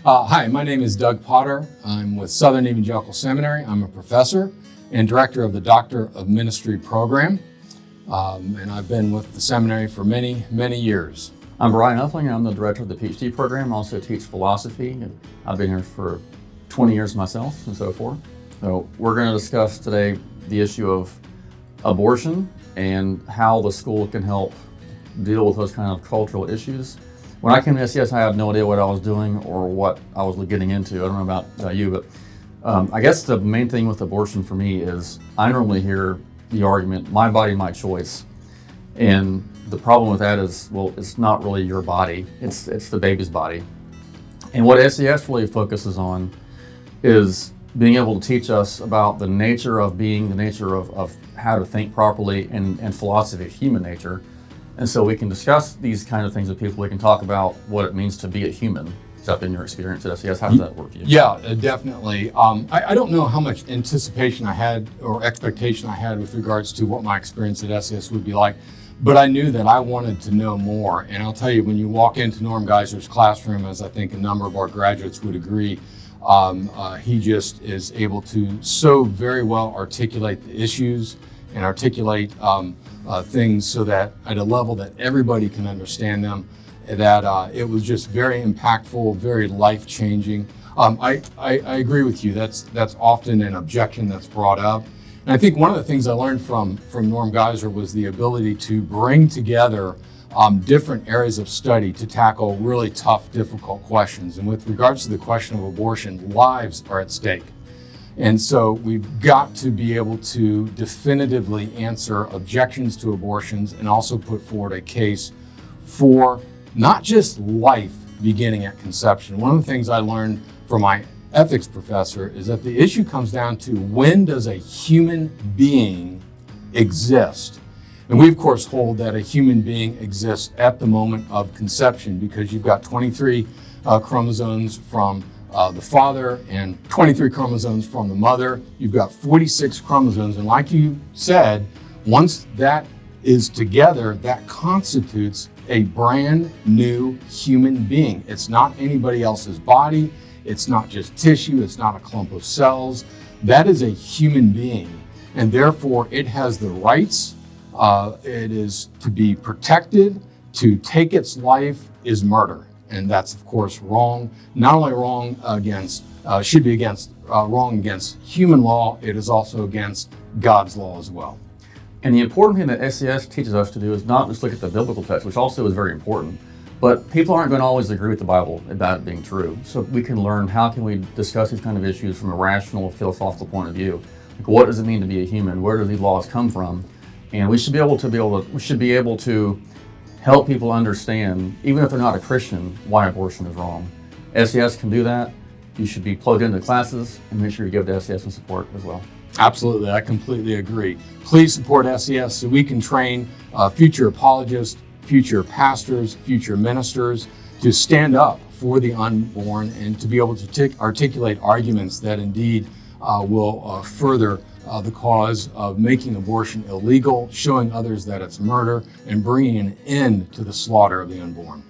Hi, my name is Doug Potter. I'm with Southern Evangelical Seminary. I'm a professor and director of the Doctor of Ministry program, and I've been with the seminary for many, many years. I'm Brian Huffling. I'm the director of the PhD program. I also teach philosophy. I've been here for 20 years myself and so forth. So we're going to discuss today the issue of abortion and how the school can help deal with those kind of cultural issues. When I came to SES, I had no idea what I was doing or what I was getting into. I don't know about you, but I guess the main thing with abortion for me is I normally hear the argument, my body, my choice. And the problem with that is, well, it's not really your body, it's the baby's body. And what SES really focuses on is being able to teach us about the nature of being, the nature of how to think properly, and philosophy of human nature. And so we can discuss these kind of things with people. We can talk about what it means to be a human. Is that been your experience at SES? How does that work for you? Yeah, definitely. I don't know how much anticipation I had or expectation I had with regards to what my experience at SES would be like, but I knew that I wanted to know more. And I'll tell you, when you walk into Norm Geiser's classroom, as I think a number of our graduates would agree, he just is able to so very well articulate the issues and articulate things so that at a level that everybody can understand them, that it was just very impactful, very life-changing. I agree with you. That's often an objection that's brought up. And I think one of the things I learned from Norm Geiser was the ability to bring together different areas of study to tackle really tough, difficult questions. And with regards to the question of abortion, lives are at stake. And so we've got to be able to definitively answer objections to abortions and also put forward a case for not just life beginning at conception. One of the things I learned from my ethics professor is that the issue comes down to, when does a human being exist? And we, of course, hold that a human being exists at the moment of conception, because you've got 23 chromosomes from the father and 23 chromosomes from the mother. You've got 46 chromosomes. And like you said, once that is together, that constitutes a brand new human being. It's not anybody else's body. It's not just tissue. It's not a clump of cells. That is a human being. And therefore, it has the rights. It is to be protected. To take its life is murder. And that's, of course, wrong. Not only wrong against, should be against, wrong against human law, it is also against God's law as well. And the important thing that SES teaches us to do is not just look at the biblical text, which also is very important, but people aren't going to always agree with the Bible about it being true. So we can learn, how can we discuss these kind of issues from a rational, philosophical point of view? Like, what does it mean to be a human? Where do these laws come from? And we should be able to help people understand, even if they're not a Christian, why abortion is wrong. SES can do that. You should be plugged into classes, and make sure you give to SES some support as well. Absolutely, I completely agree. Please support SES so we can train future apologists, future pastors, future ministers to stand up for the unborn and to be able to articulate arguments that indeed will further the cause of making abortion illegal, showing others that it's murder, and bringing an end to the slaughter of the unborn.